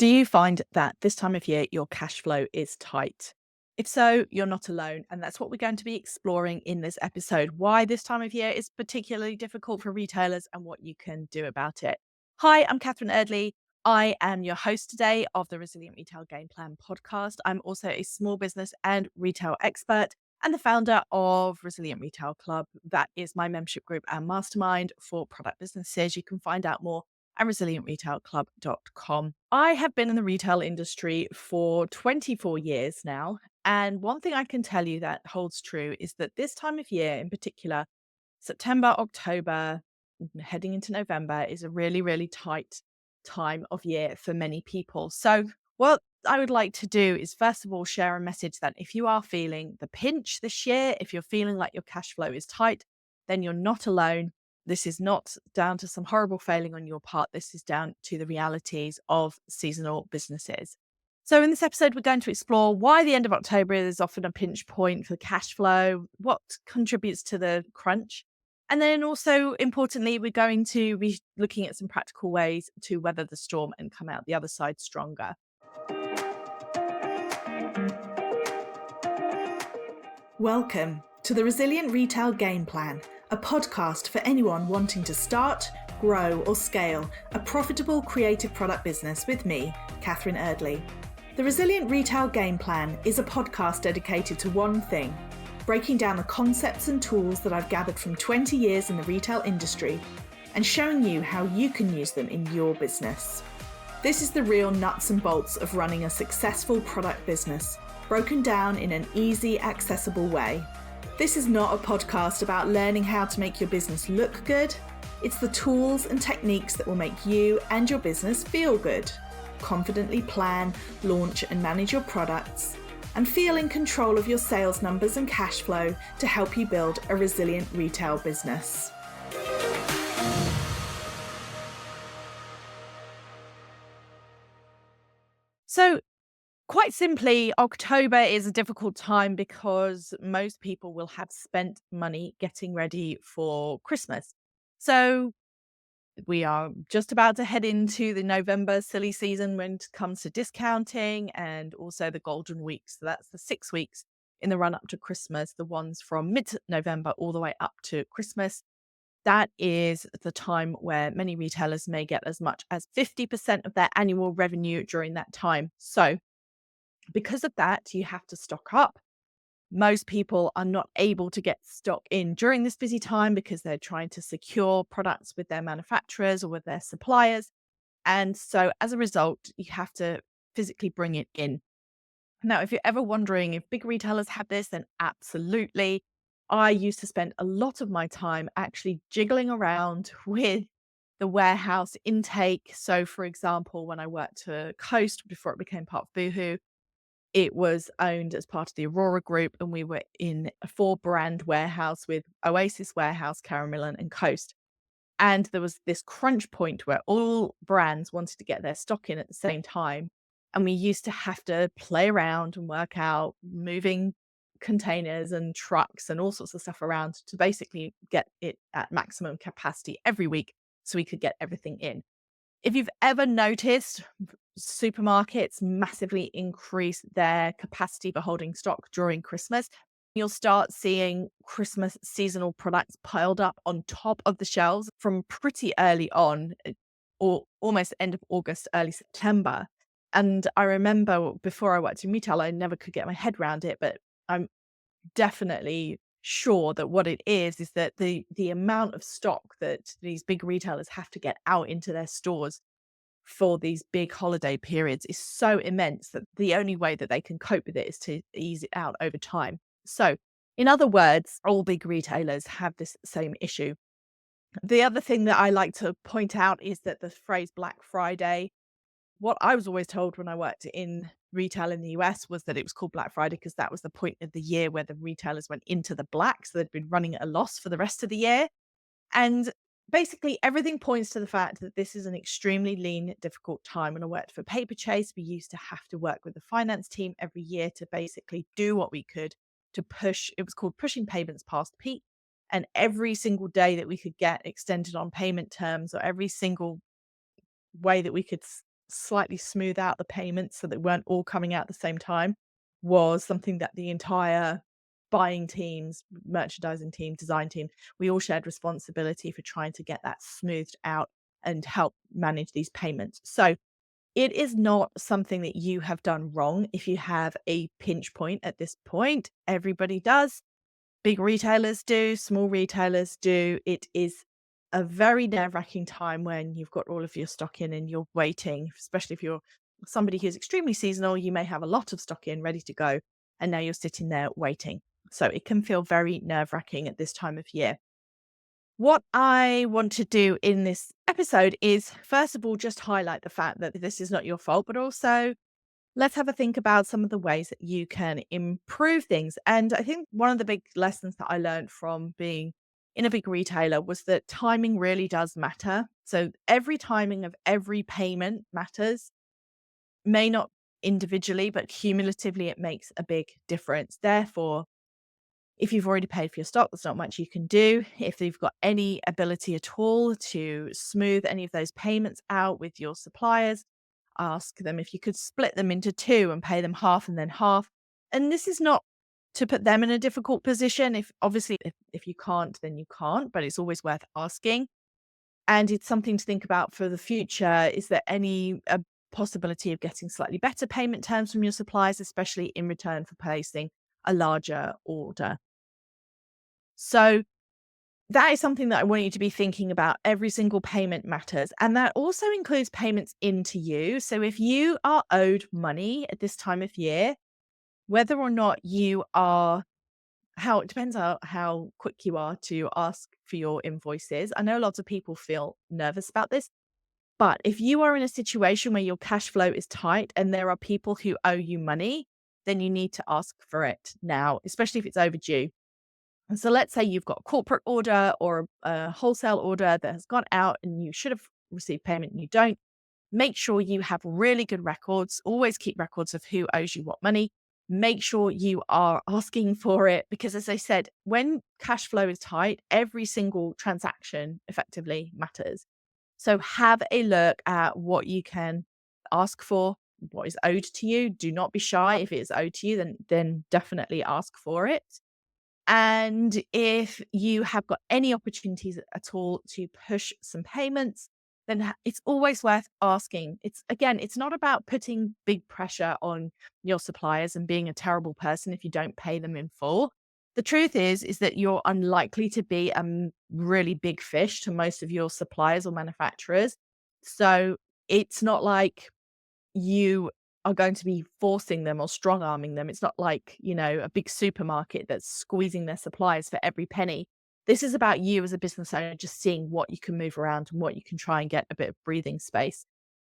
Do you find that this time of year your cash flow is tight? If so, you're not alone. And that's what we're going to be exploring in this episode, why this time of year is particularly difficult for retailers and what you can do about it. Hi, I'm Catherine Erdley. I am your host today of the Resilient Retail Game Plan podcast. I'm also a small business and retail expert and the founder of Resilient Retail Club. That is my membership group and mastermind for product businesses. You can find out more at resilientretailclub.com. I have been in the retail industry for 24 years now. And one thing I can tell you that holds true is that this time of year in particular, September, October, heading into November, is a really, really tight time of year for many people. So, what I would like to do is, first of all, share a message that if you are feeling the pinch this year, if you're feeling like your cash flow is tight, then you're not alone. This is not down to some horrible failing on your part. This is down to the realities of seasonal businesses. So, in this episode, we're going to explore why the end of October is often a pinch point for cash flow, what contributes to the crunch. And then also, importantly, we're going to be looking at some practical ways to weather the storm and come out the other side stronger. Welcome to the Resilient Retail Game Plan, a podcast for anyone wanting to start, grow, or scale a profitable creative product business with me, Catherine Erdley. The Resilient Retail Game Plan is a podcast dedicated to one thing: breaking down the concepts and tools that I've gathered from 20 years in the retail industry and showing you how you can use them in your business. This is the real nuts and bolts of running a successful product business, broken down in an easy, accessible way. This is not a podcast about learning how to make your business look good. It's the tools and techniques that will make you and your business feel good. Confidently plan, launch, and manage your products, and feel in control of your sales numbers and cash flow to help you build a resilient retail business. So, quite simply, October is a difficult time because most people will have spent money getting ready for Christmas. So, we are just about to head into the November silly season when it comes to discounting and also the golden weeks. So, that's the 6 weeks in the run up to Christmas, the ones from mid November all the way up to Christmas. That is the time where many retailers may get as much as 50% of their annual revenue during that time. So, because of that, you have to stock up. Most people are not able to get stock in during this busy time because they're trying to secure products with their manufacturers or with their suppliers. And so as a result, you have to physically bring it in. Now, if you're ever wondering if big retailers have this, then absolutely. I used to spend a lot of my time actually jiggling around with the warehouse intake. So, for example, when I worked for Coast before it became part of Boohoo, it was owned as part of the Aurora Group, and we were in a 4-brand warehouse with Oasis Warehouse, Karen Millen, and Coast. And there was this crunch point where all brands wanted to get their stock in at the same time. And we used to have to play around and work out moving containers and trucks and all sorts of stuff around to basically get it at maximum capacity every week so we could get everything in. If you've ever noticed, supermarkets massively increase their capacity for holding stock during Christmas, you'll start seeing Christmas seasonal products piled up on top of the shelves from pretty early on, or almost end of August, early September. And I remember before I worked in retail, I never could get my head around it, but I'm definitely sure that what it is that the amount of stock that these big retailers have to get out into their stores for these big holiday periods is so immense that the only way that they can cope with it is to ease it out over time. So, in other words, all big retailers have this same issue. The other thing that I like to point out is that the phrase Black Friday, what I was always told when I worked in retail in the US was that it was called Black Friday because that was the point of the year where the retailers went into the black. So they'd been running at a loss for the rest of the year. And basically, everything points to the fact that this is an extremely lean, difficult time. When I worked for Paperchase, we used to have to work with the finance team every year to basically do what we could to push. It was called pushing payments past peak. And every single day that we could get extended on payment terms, or every single way that we could slightly smooth out the payments so they weren't all coming out at the same time was something that the entire buying teams, merchandising team, design team, we all shared responsibility for trying to get that smoothed out and help manage these payments. So it is not something that you have done wrong if you have a pinch point at this point. Everybody does. Big retailers do, small retailers do. It is a very nerve-wracking time when you've got all of your stock in and you're waiting, especially if you're somebody who's extremely seasonal, you may have a lot of stock in ready to go, and now you're sitting there waiting. So it can feel very nerve-wracking at this time of year. What I want to do in this episode is, first of all, just highlight the fact that this is not your fault, but also let's have a think about some of the ways that you can improve things. And I think one of the big lessons that I learned from being in a big retailer was that timing really does matter. So every timing of every payment matters, may not individually, but cumulatively, it makes a big difference. Therefore, if you've already paid for your stock, there's not much you can do. If you've got any ability at all to smooth any of those payments out with your suppliers, ask them if you could split them into two and pay them half and then half. And this is not to put them in a difficult position. If obviously if you can't, then you can't, but it's always worth asking. And it's something to think about for the future. Is there any possibility of getting slightly better payment terms from your suppliers, especially in return for placing a larger order? So that is something that I want you to be thinking about. Every single payment matters. And that also includes payments into you. So if you are owed money at this time of year, whether or not you are, how it depends on how quick you are to ask for your invoices. I know lots of people feel nervous about this, but if you are in a situation where your cash flow is tight and there are people who owe you money, then you need to ask for it now, especially if it's overdue. And so let's say you've got a corporate order or a wholesale order that has gone out and you should have received payment and you don't. Make sure you have really good records. Always keep records of who owes you what money. Make sure you are asking for it because, as I said, when cash flow is tight, every single transaction effectively matters. So have a look at what you can ask for, what is owed to you. Do not be shy. If it is owed to you, then definitely ask for it. And if you have got any opportunities at all to push some payments, then it's always worth asking. It's not about putting big pressure on your suppliers and being a terrible person if you don't pay them in full. The truth is that you're unlikely to be a really big fish to most of your suppliers or manufacturers. So it's not like you are going to be forcing them or strong arming them. It's not like, a big supermarket that's squeezing their suppliers for every penny. This is about you as a business owner just seeing what you can move around and what you can try and get a bit of breathing space.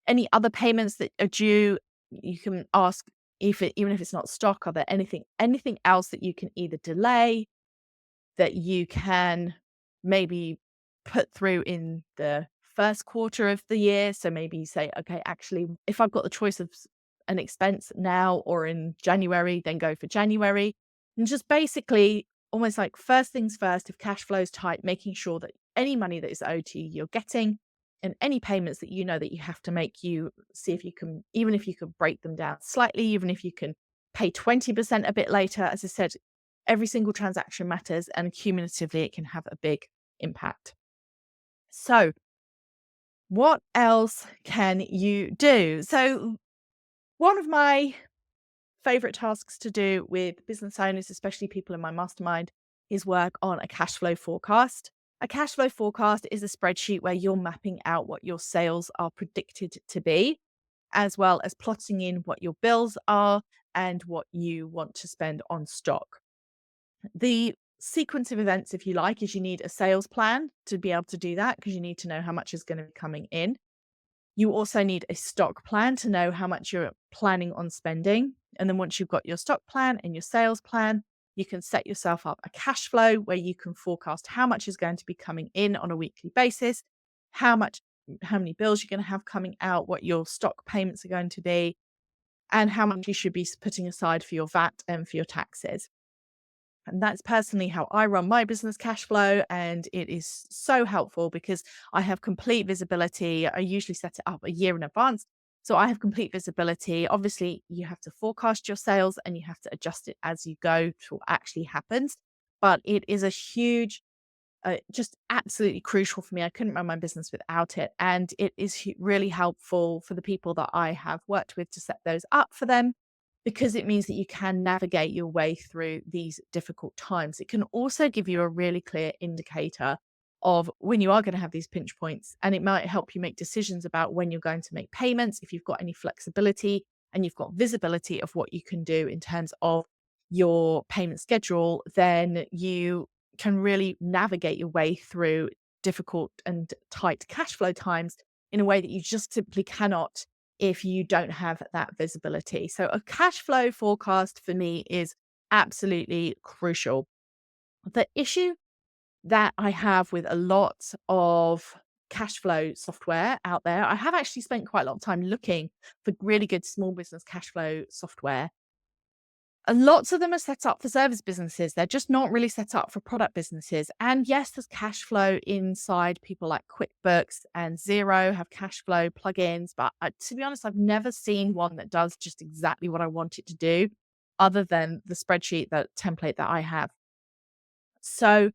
Any other payments that are due, you can ask even if it's not stock, are there anything else that you can either delay, that you can maybe put through in the first quarter of the year. So maybe you say, okay, actually, if I've got the choice of an expense now or in January, then go for January. And just basically almost like first things first, if cash flow is tight, making sure that any money that is owed to you, you're getting, and any payments that you know that you have to make, you see if you can, even if you could break them down slightly, even if you can pay 20% a bit later. As I said, every single transaction matters and cumulatively it can have a big impact. So what else can you do? So one of my favorite tasks to do with business owners, especially people in my mastermind, is work on a cash flow forecast. A cash flow forecast is a spreadsheet where you're mapping out what your sales are predicted to be, as well as plotting in what your bills are and what you want to spend on stock. The sequence of events, if you like, is you need a sales plan to be able to do that because you need to know how much is going to be coming in. You also need a stock plan to know how much you're planning on spending. And then once you've got your stock plan and your sales plan, you can set yourself up a cash flow where you can forecast how much is going to be coming in on a weekly basis, how many bills you're going to have coming out, what your stock payments are going to be, and how much you should be putting aside for your VAT and for your taxes. And that's personally how I run my business cash flow. And it is so helpful because I have complete visibility. I usually set it up a year in advance. So I have complete visibility. Obviously, you have to forecast your sales and you have to adjust it as you go to what actually happens. But it is a huge, just absolutely crucial for me. I couldn't run my business without it. And it is really helpful for the people that I have worked with to set those up for them because it means that you can navigate your way through these difficult times. It can also give you a really clear indicator of when you are going to have these pinch points, and it might help you make decisions about when you're going to make payments, if you've got any flexibility and you've got visibility of what you can do in terms of your payment schedule, then you can really navigate your way through difficult and tight cash flow times in a way that you just simply cannot if you don't have that visibility. So a cash flow forecast for me is absolutely crucial. The issue that I have with a lot of cash flow software out there, I have actually spent quite a lot of time looking for really good small business cash flow software. And lots of them are set up for service businesses. They're just not really set up for product businesses. And yes, there's cash flow inside. People like QuickBooks and Xero have cash flow plugins. But to be honest, I've never seen one that does just exactly what I want it to do, other than the spreadsheet, that template that I have. So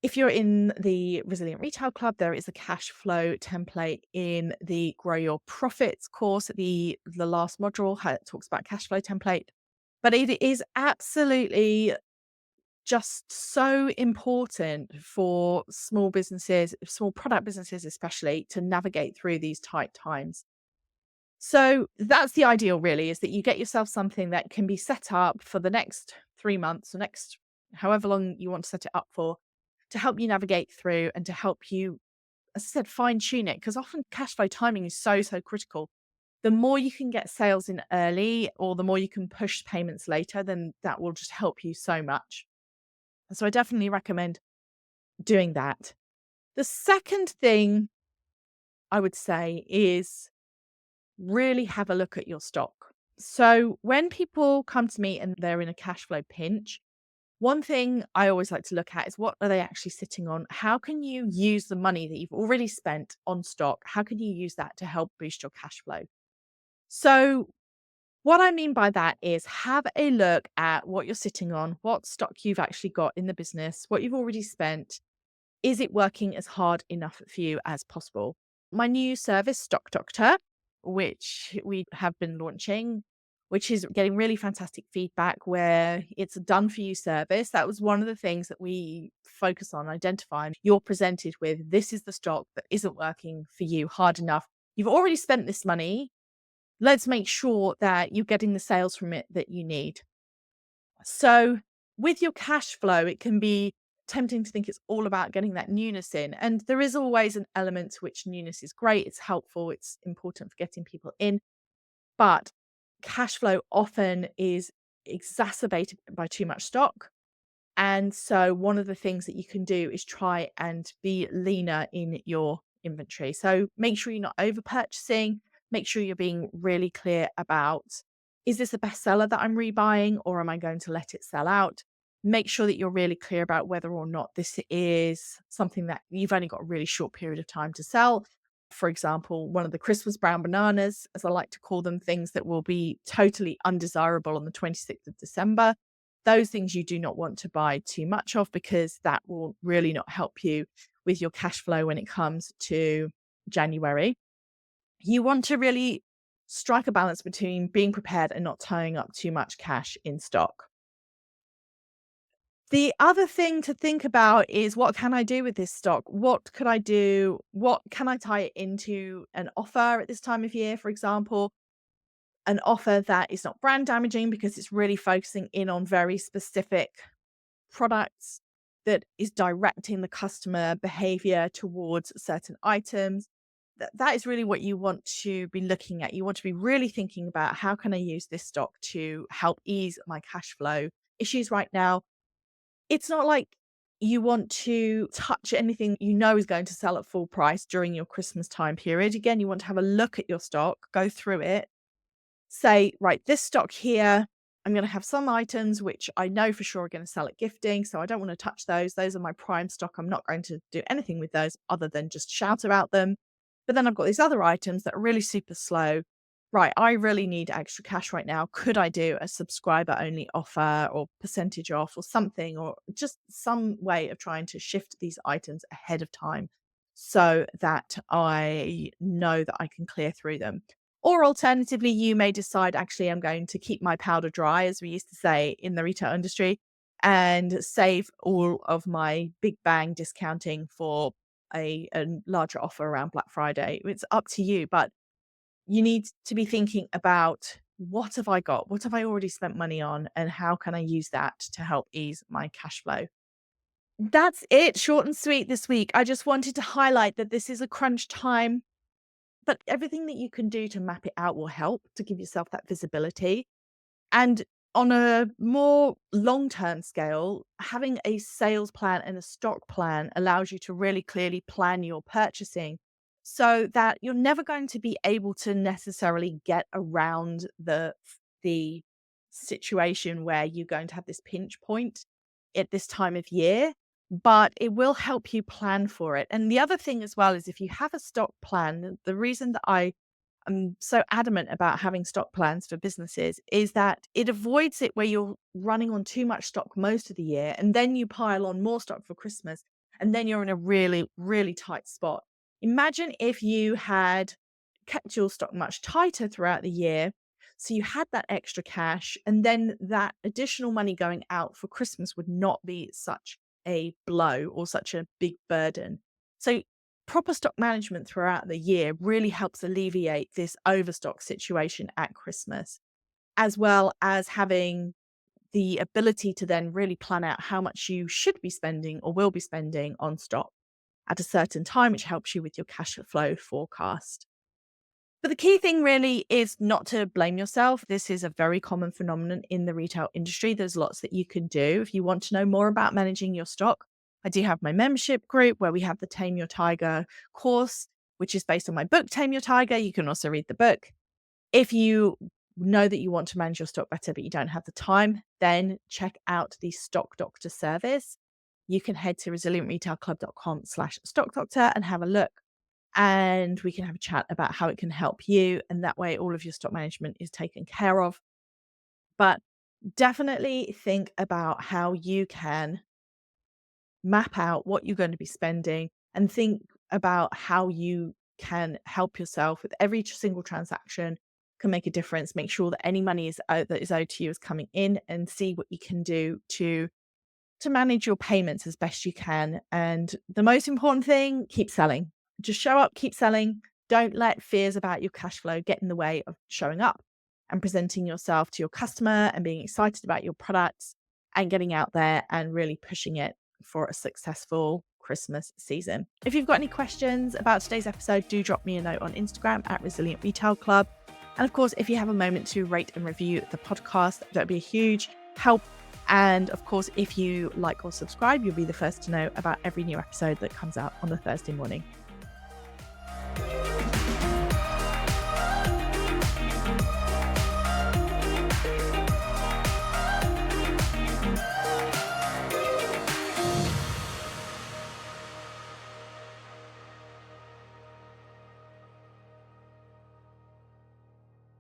if you're in the Resilient Retail Club, there is a cash flow template in the Grow Your Profits course. The last module talks about cash flow template. But it is absolutely just so important for small businesses, small product businesses especially, to navigate through these tight times. So that's the ideal, really, is that you get yourself something that can be set up for the next 3 months or next however long you want to set it up for, to help you navigate through and to help you, as I said, fine tune it. Because often cash flow timing is so, so critical. The more you can get sales in early or the more you can push payments later, then that will just help you so much. So I definitely recommend doing that. The second thing I would say is really have a look at your stock. So when people come to me and they're in a cash flow pinch, one thing I always like to look at is, what are they actually sitting on? How can you use the money that you've already spent on stock? How can you use that to help boost your cash flow? So what I mean by that is, have a look at what you're sitting on, what stock you've actually got in the business, what you've already spent. Is it working as hard enough for you as possible? My new service, Stock Doctor, which we have been launching, which is getting really fantastic feedback, where it's a done for you service. That was one of the things that we focus on identifying. You're presented with, this is the stock that isn't working for you hard enough. You've already spent this money. Let's make sure that you're getting the sales from it that you need. So with your cash flow, it can be tempting to think it's all about getting that newness in. And there is always an element to which newness is great. It's helpful. It's important for getting people in. But cash flow often is exacerbated by too much stock. And so one of the things that you can do is try and be leaner in your inventory. So make sure you're not over purchasing. Make sure you're being really clear about, is this a bestseller that I'm rebuying, or am I going to let it sell out? Make sure that you're really clear about whether or not this is something that you've only got a really short period of time to sell. For example, one of the Christmas brown bananas, as I like to call them, things that will be totally undesirable on the 26th of December. Those things you do not want to buy too much of, because that will really not help you with your cash flow when it comes to January. You want to really strike a balance between being prepared and not tying up too much cash in stock. The other thing to think about is, what can I do with this stock? What could I do? What can I tie it into an offer at this time of year, for example? An offer that is not brand damaging because it's really focusing in on very specific products, that is directing the customer behavior towards certain items. That is really what you want to be looking at. You want to be really thinking about, how can I use this stock to help ease my cash flow issues right now? It's not like you want to touch anything you know is going to sell at full price during your Christmas time period. Again, you want to have a look at your stock, go through it, say, right, this stock here, I'm going to have some items which I know for sure are going to sell at gifting, so I don't want to touch those. Those are my prime stock. I'm not going to do anything with those other than just shout about them. But then I've got these other items that are really super slow. right, I really need extra cash right now. Could I do a subscriber only offer or percentage off or something, or just some way of trying to shift these items ahead of time so that I know that I can clear through them? Or alternatively, you may decide, actually, I'm going to keep my powder dry, as we used to say in the retail industry, and save all of my big bang discounting for a larger offer around Black Friday. It's up to you, but you need to be thinking about, what have I got? What have I already spent money on? And how can I use that to help ease my cash flow? That's it. Short and sweet this week. I just wanted to highlight that this is a crunch time, but everything that you can do to map it out will help to give yourself that visibility. And on a more long-term scale, having a sales plan and a stock plan allows you to really clearly plan your purchasing so that you're never going to be able to necessarily get around the situation where you're going to have this pinch point at this time of year, but it will help you plan for it. And the other thing as well is, if you have a stock plan, the reason that I'm so adamant about having stock plans for businesses is that it avoids it where you're running on too much stock most of the year and then you pile on more stock for Christmas and then you're in a really, really tight spot. Imagine if you had kept your stock much tighter throughout the year. So you had that extra cash, and then that additional money going out for Christmas would not be such a blow or such a big burden. So proper stock management throughout the year really helps alleviate this overstock situation at Christmas, as well as having the ability to then really plan out how much you should be spending or will be spending on stock at a certain time, which helps you with your cash flow forecast. But the key thing really is not to blame yourself. This is a very common phenomenon in the retail industry. There's lots that you can do. If you want to know more about managing your stock, I do have my membership group where we have the Tame Your Tiger course, which is based on my book, Tame Your Tiger. You can also read the book. If you know that you want to manage your stock better, but you don't have the time, then check out the Stock Doctor service. You can head to resilientretailclub.com/stock doctor and have a look, and we can have a chat about how it can help you. And that way, all of your stock management is taken care of. But definitely think about how you can map out what you're going to be spending and think about how you can help yourself with every single transaction can make a difference. Make sure that any money is out that is owed to you is coming in, and see what you can do to manage your payments as best you can. And the most important thing, keep selling. Just show up, keep selling. Don't let fears about your cash flow get in the way of showing up and presenting yourself to your customer and being excited about your products and getting out there and really pushing it for a successful Christmas season. If you've got any questions about today's episode, do drop me a note on Instagram at Resilient Retail Club. And of course, if you have a moment to rate and review the podcast, that would be a huge help. And of course, if you like or subscribe, you'll be the first to know about every new episode that comes out on a Thursday morning.